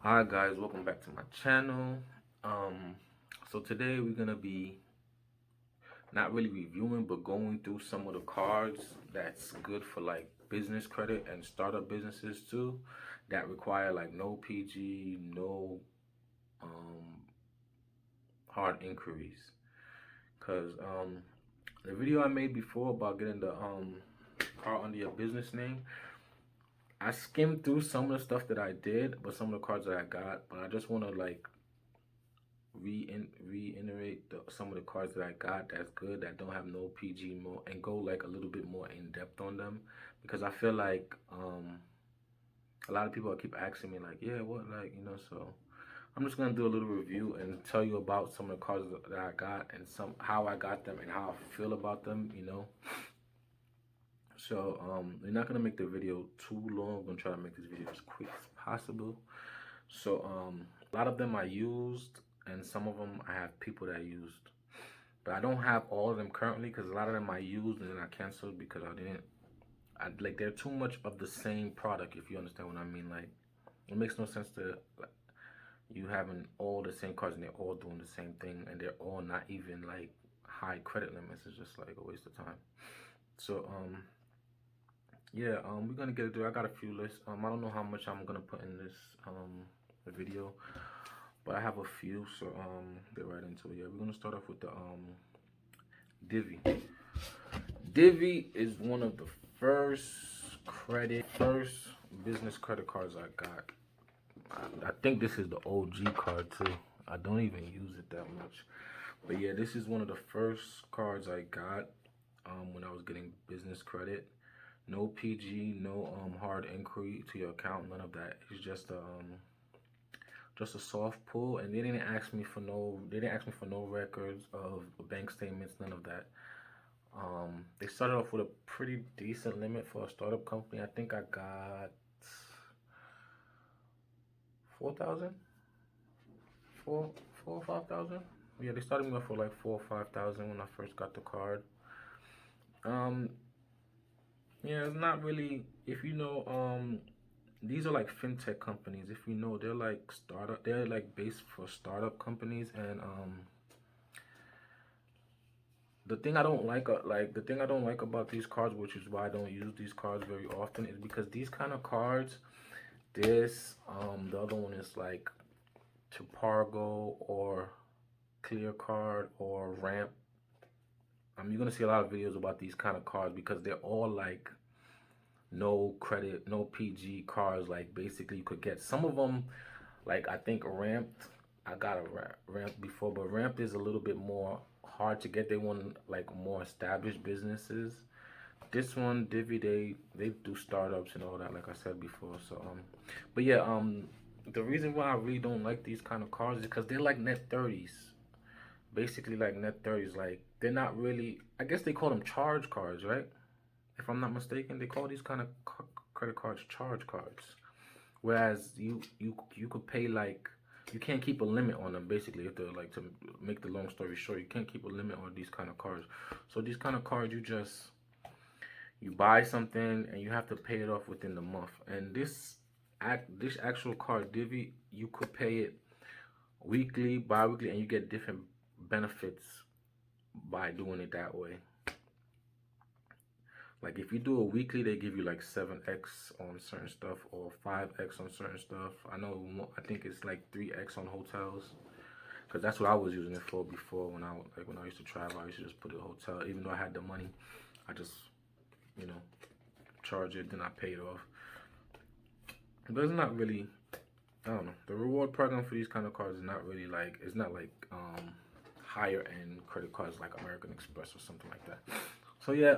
Hi guys, welcome back to my channel. So today we're gonna be not really reviewing but going through some of the cards that's good for like business credit and startup businesses too, that require like no PG, no um hard inquiries. Cause the video I made before about getting the card under your business name, I skimmed through some of the stuff that I did, but some of the cards that I got, but I just wanna like reiterate some of the cards that I got that's good, that don't have no PG more, and go like a little bit more in depth on them, because I feel like a lot of people keep asking me like, yeah, what, like, so I'm just gonna do a little review and tell you about some of the cards that I got and some how I got them and how I feel about them. So we're not gonna make the video too long. I'm gonna try to make this video as quick as possible. So a lot of them I used, and some of them I have people that I used, but I don't have all of them currently because a lot of them I used and then I canceled because I like, they're too much of the same product, if you understand what I mean. Like, it makes no sense to like, you having all the same cards and they're all doing the same thing and they're all not even like high credit limits. It's just like a waste of time. So yeah, we're gonna get into it. I got a few lists. I don't know how much I'm gonna put in this video, but I have a few, so get right into it. Yeah, we're gonna start off with the Divvy. Divvy is one of the first business credit cards I got. I think this is the OG card too. I don't even use it that much, but yeah, this is one of the first cards I got when I was getting business credit. No PG, no hard inquiry to your account, none of that. It's just a soft pull, and they didn't ask me for no records of bank statements, none of that. They started off with a pretty decent limit for a startup company. I think I got 4,000, 4 or 5,000. Yeah, they started me off for like 4 or 5,000 when I first got the card. Um, yeah, it's not really, if you know, these are like fintech companies. If you know, they're like based for startup companies, and the thing I don't like about these cards, which is why I don't use these cards very often, is because these kind of cards, the other one is like Topargo or Clear Card or Ramp. You're gonna see a lot of videos about these kind of cards because they're all like no credit, no PG cards. Like, basically you could get some of them. Like, I think Ramp, I got a Ramp before, but Ramp is a little bit more hard to get. They want like more established businesses. This one, Divvy, they do startups and all that, like I said before. So but yeah, the reason why I really don't like these kind of cards is because they're like net 30s. Basically like net 30s. Like, they're not really, I guess they call them charge cards, right? If I'm not mistaken, they call these kind of credit cards charge cards. Whereas you could pay like, you can't keep a limit on them. Basically, if they're like, to make the long story short, you can't keep a limit on these kind of cards. So these kind of cards, you buy something and you have to pay it off within the month. And this actual card, Divvy, you could pay it weekly, bi-weekly, and you get different benefits by doing it that way. Like, if you do a weekly, they give you like 7x on certain stuff or 5x on certain stuff. I think it's like 3x on hotels, because that's what I was using it for before. When I used to travel, I used to just put it in a hotel. Even though I had the money, I just, you know, charge it, then I pay it off. But it's not really, I don't know. The reward program for these kind of cards is not really like, it's not like higher end credit cards like American Express or something like that. So yeah,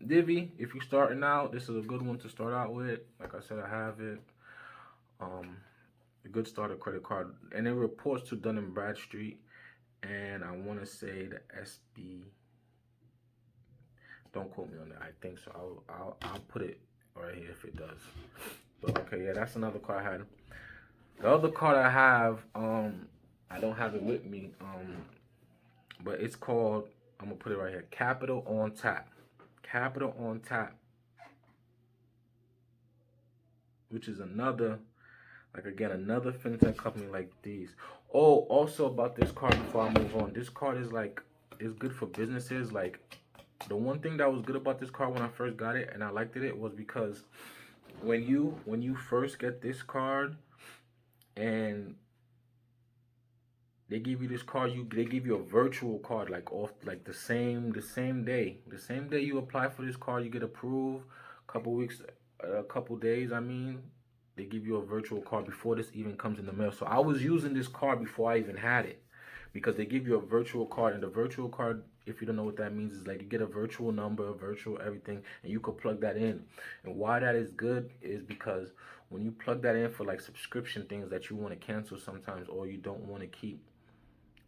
Divvy, if you're starting out, this is a good one to start out with. Like I said, I have it. A good starter credit card, and it reports to Dun and Bradstreet, and I want to say the SB. Don't quote me on that. I think so. I'll put it right here if it does. But okay, yeah, that's another card I had. The other card I have, I don't have it with me, but it's called, I'm gonna put it right here, Capital on Tap. Capital on Tap, which is another Like again, another fintech company like these. Oh, also about this card before I move on. This card is like is good for businesses. Like the one thing that was good about this card when I first got it and I liked it was because when you first get this card and they give you this card, they give you a virtual card like off like the same day you apply for this card, you get approved. Couple weeks, a couple days. I mean, they give you a virtual card before this even comes in the mail. So I was using this card before I even had it because they give you a virtual card, and the virtual card, if you don't know what that means, is like you get a virtual number, a virtual everything, and you could plug that in. And why that is good is because when you plug that in for like subscription things that you want to cancel sometimes or you don't want to keep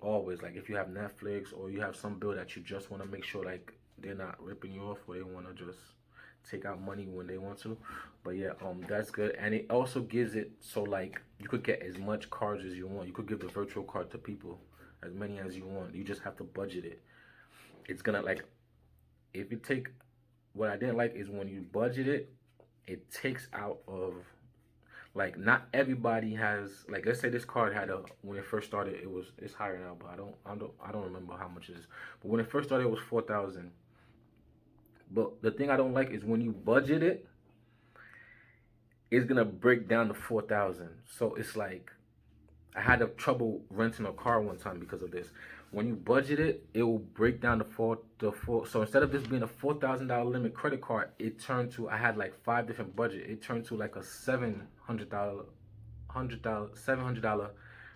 always, like if you have Netflix or you have some bill that you just want to make sure like they're not ripping you off or they want to just take out money when they want to. But yeah, that's good. And it also gives it so like you could get as much cards as you want. You could give the virtual card to people as many as you want. You just have to budget it. It's gonna like if you take what I didn't like is when you budget it, it takes out of like not everybody has like let's say this card had a when it first started it's higher now, but I don't remember how much it is. But when it first started it was 4,000. But the thing I don't like is when you budget it, it's gonna break down to 4,000. So it's like I had a trouble renting a car one time because of this. When you budget it, it will break down to four. So instead of this being a $4,000 limit credit card, it turned to I had like 5 different budget. It turned to like a $700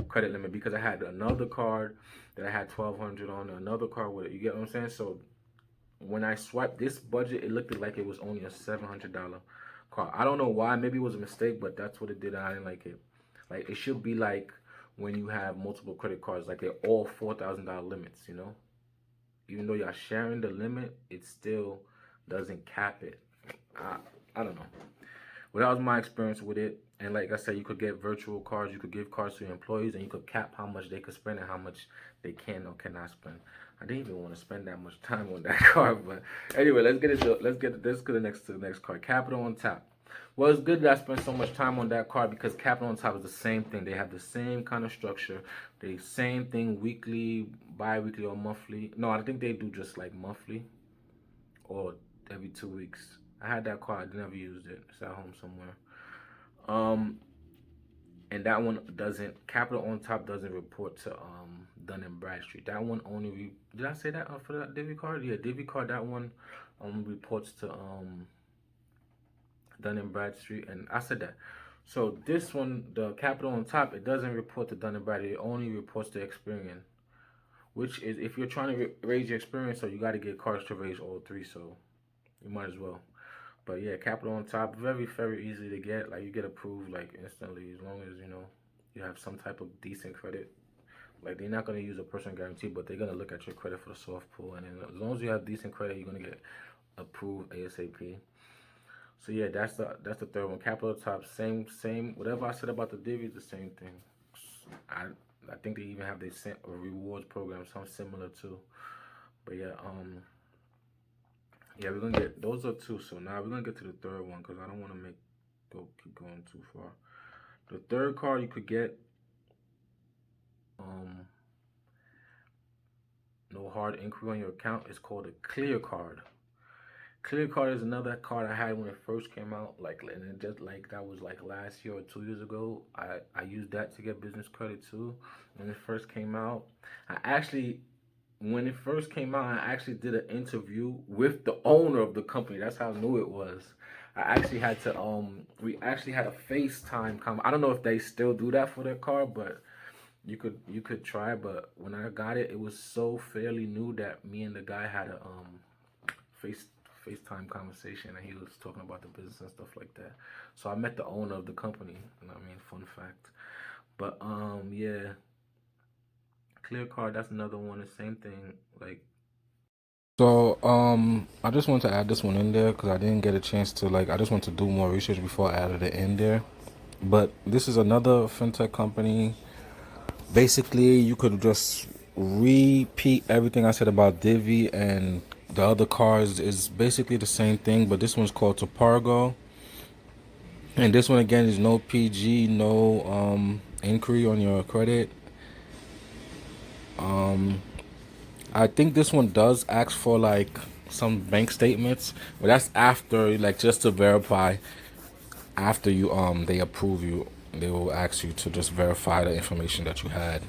credit limit because I had another card that I had 1,200 on, another card with it. You get what I'm saying? So when I swiped this budget, it looked like it was only a $700 card. I don't know why. Maybe it was a mistake, but that's what it did. And I didn't like it. Like it should be like when you have multiple credit cards, like they're all $4,000 limits. Even though you're sharing the limit, it still doesn't cap it. I don't know. But that was my experience with it. And like I said, you could get virtual cards. You could give cards to your employees, and you could cap how much they could spend and how much they can or cannot spend. I didn't even want to spend that much time on that card, but anyway, let's go to the next card. Capital on Top. Well, it's good that I spent so much time on that card because Capital on Top is the same thing. They have the same kind of structure. The same thing weekly, bi-weekly, or monthly. No, I think they do just like monthly or every 2 weeks. I had that card. I never used it. It's at home somewhere. And that one doesn't. Capital on Top doesn't report to Dun and Bradstreet. That one only. Did I say that for that Divvy card? Yeah, Divvy card. That one reports to Dun and Bradstreet, and I said that. So this one, the Capital on Top, it doesn't report to Dun and Bradstreet. It only reports to Experian, which is if you're trying to raise your Experian, so you got to get cards to raise all three. So you might as well. But yeah, Capital on Top, very, very easy to get. Like you get approved like instantly as long as you have some type of decent credit. Like they're not gonna use a personal guarantee, but they're gonna look at your credit for the soft pull, and then as long as you have decent credit, you're gonna get approved ASAP. So yeah, that's the third one. Capital Top, same. Whatever I said about the Divvy, the same thing. I think they even have a rewards program, something similar too. But yeah, yeah, we're gonna get those are two. So now we're gonna get to the third one because I don't want to keep going too far. The third card you could get, no hard inquiry on your account, is called a clear card. Clear card is another card I had when it first came out, and it just like that was like last year or 2 years ago. I used that to get business credit too when it first came out. When it first came out, I actually did an interview with the owner of the company. That's how new it was. I actually had to we actually had a FaceTime I don't know if they still do that for their car, but you could try. But when I got it, it was so fairly new that me and the guy had a FaceTime conversation, and he was talking about the business and stuff like that. So I met the owner of the company. Fun fact. But yeah. Clear card, that's another one, the same thing. So I just want to add this one in there because I didn't get a chance to I just want to do more research before I added it in there. But this is another fintech company. Basically, you could just repeat everything I said about Divvy and the other cards is basically the same thing, but this one's called Topargo. And this one again is no PG, no inquiry on your credit. I think this one does ask for like some bank statements, but that's after, like, just to verify. After you they approve you, they will ask you to just verify the information that you had.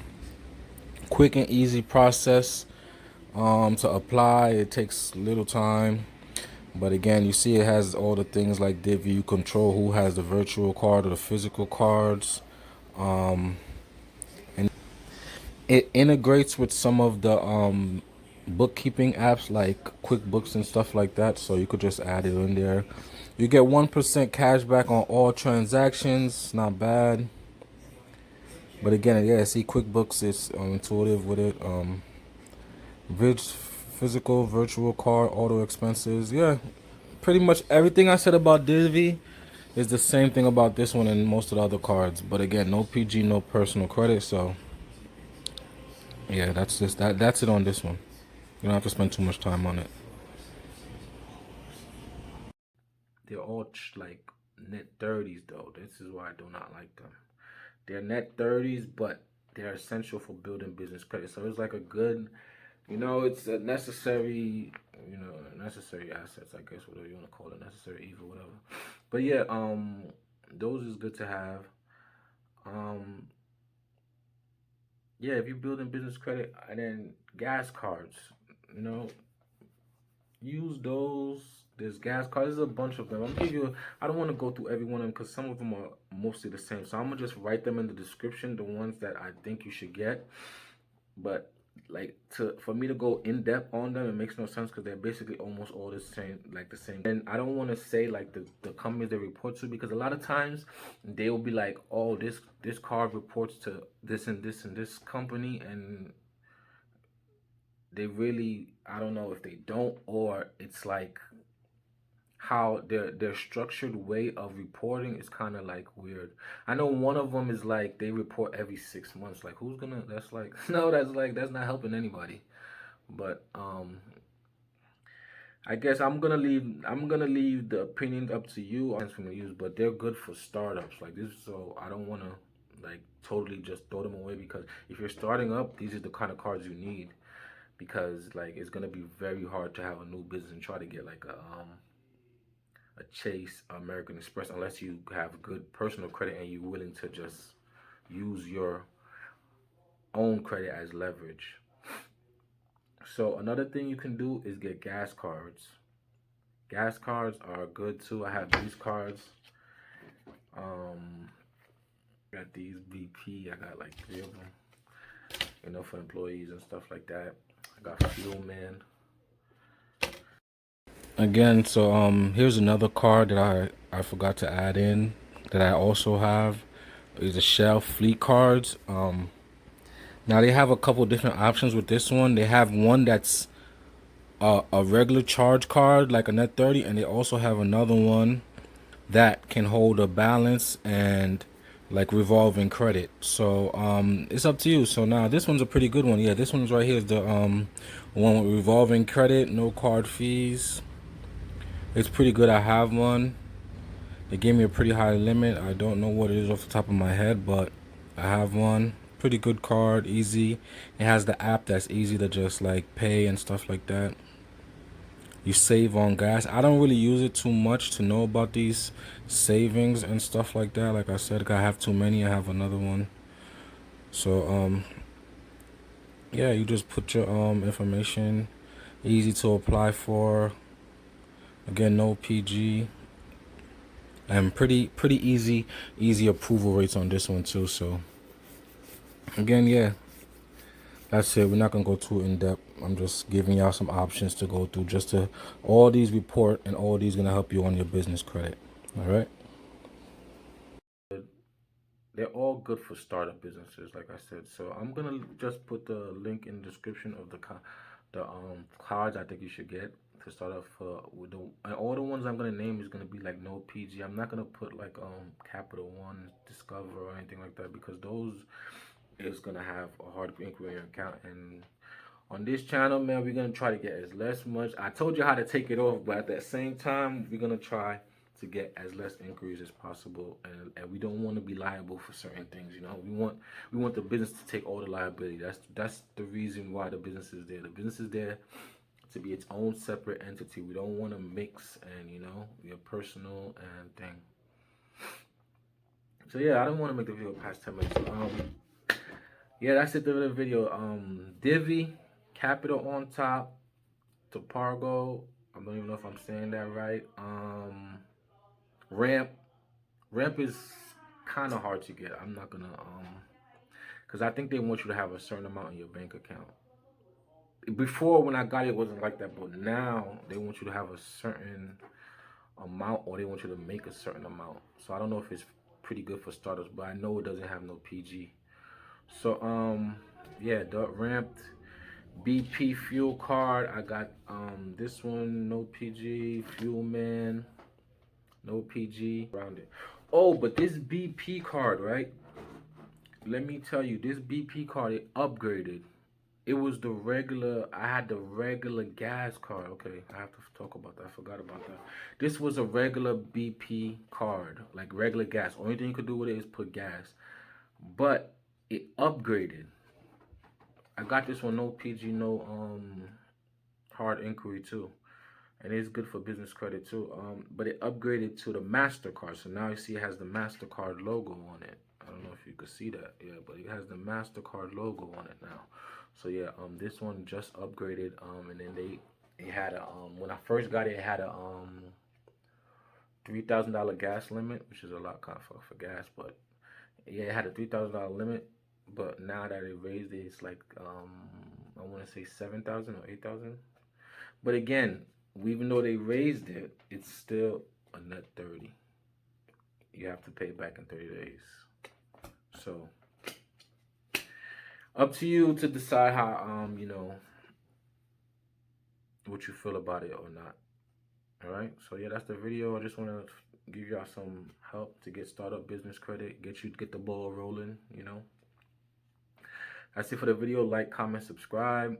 Quick and easy process to apply. It takes little time. But again, you see it has all the things like Divvy. You control who has the virtual card or the physical cards. And it integrates with some of the bookkeeping apps like QuickBooks and stuff like that. So you could just add it in there. You get 1% cash back on all transactions. Not bad. But again, yeah, see, QuickBooks is intuitive with it. Physical, virtual card, auto expenses. Yeah, pretty much everything I said about Divvy is the same thing about this one and most of the other cards. But again, no PG, no personal credit. So yeah, that's it on this one. You don't have to spend too much time on it. They're all like net 30s though. This is why I do not like them. They're net 30s, but they're essential for building business credit. So it's like a good, it's a necessary, necessary assets, I guess, whatever you want to call it, necessary evil, whatever. But yeah, those is good to have. Um, yeah, if you're building business credit, and then gas cards, you know, use those. There's gas cards. There's a bunch of them. I'm gonna give you. I don't want to go through every one of them because some of them are mostly the same. So I'm gonna just write them in the description, the ones that I think you should get. But like, for me to go in depth on them, it makes no sense because they're basically almost all the same, like the same. And I don't want to say like the companies they report to, because a lot of times they will be like, oh, this card reports to this and this and this company, and they really, I don't know if they don't, or it's like how their structured way of reporting is kind of like weird. I know one of them is like they report every 6 months. Like, who's gonna? That's like no, that's not helping anybody. But I guess I'm gonna leave the opinions up to you. From the use, but they're good for startups like this. So I don't want to like totally just throw them away, because if you're starting up, these are the kind of cards you need, because like it's gonna be very hard to have a new business and try to get like a Chase, American Express, unless you have good personal credit and you're willing to just use your own credit as leverage. So another thing you can do is get gas cards. Gas cards are good too. I have these cards. Um, got these BP. I got like 3 of them. For employees and stuff like that. I got Fuel Man. Again, so here's another card that I forgot to add in that I also have. Is a Shell Fleet cards. Now they have a couple different options with this one. They have one that's a regular charge card, like a net 30, and they also have another one that can hold a balance and like revolving credit. So it's up to you. So now this one's a pretty good one. Yeah, this one's right here is the one with revolving credit, no card fees. It's pretty good. I have one. They gave me a pretty high limit. I don't know what it is off the top of my head, but I have one. Pretty good card, easy. It has the app that's easy to just like pay and stuff like that. You save on gas. I don't really use it too much to know about these savings and stuff like that. Like I said, I have too many. I have another one. So yeah, you just put your information. Easy to apply for. Again, no PG. And pretty easy approval rates on this one too. So again, yeah, that's it. We're not gonna go too in depth. I'm just giving y'all some options to go through. Just to all these report, and all these gonna help you on your business credit. All right. They're all good for startup businesses, like I said. So I'm gonna just put the link in the description of the cards I think you should get to start off with and all the ones I'm gonna name is gonna be like no PG. I'm not gonna put like Capital One, Discover, or anything like that, because those is gonna have a hard inquiry in your account. And on this channel, man, we're gonna try to get as much. I told you how to take it off, but at the same time, we're gonna try to get as less inquiries as possible, and we don't want to be liable for certain things. You know, we want the business to take all the liability. That's the reason why the business is there. The business is there to be its own separate entity. We don't want to mix and, you know, your personal and thing. So yeah, I don't want to make the video past 10 minutes. Yeah, that's it for the video. Divvy, capital on top, Topargo. I don't even know if I'm saying that right. Ramp is kind of hard to get. I'm not gonna because I think they want you to have a certain amount in your bank account. Before, when I got it, it wasn't like that, but now they want you to have a certain amount, or they want you to make a certain amount. So I don't know if it's pretty good for starters, but I know it doesn't have no PG. So yeah, the ramped BP fuel card. I got this one, no PG. Fuel man, no PG. Around it. Oh, but this BP card, right? Let me tell you, this BP card, it upgraded. It was the regular, I had the regular gas card. Okay, I have to talk about that. I forgot about that. This was a regular BP card, like regular gas. Only thing you could do with it is put gas. But it upgraded. I got this one, no PG, no hard inquiry too. And it's good for business credit too. But it upgraded to the MasterCard. So now you see it has the MasterCard logo on it. I don't know if you could see that. Yeah, but it has the MasterCard logo on it now. So yeah, this one just upgraded. And then it had a when I first got it, it had a $3,000 gas limit, which is a lot kind of for gas, but yeah, it had a $3,000 limit. But now that it raised it, it's like I want to say 7,000 or 8,000. But again, even though they raised it, it's still a net 30. You have to pay back in 30 days. So up to you to decide how you know, what you feel about it or not. All right. So yeah, that's the video. I just want to give y'all some help to get startup business credit, get the ball rolling. You know. That's it for the video. Like, comment, subscribe.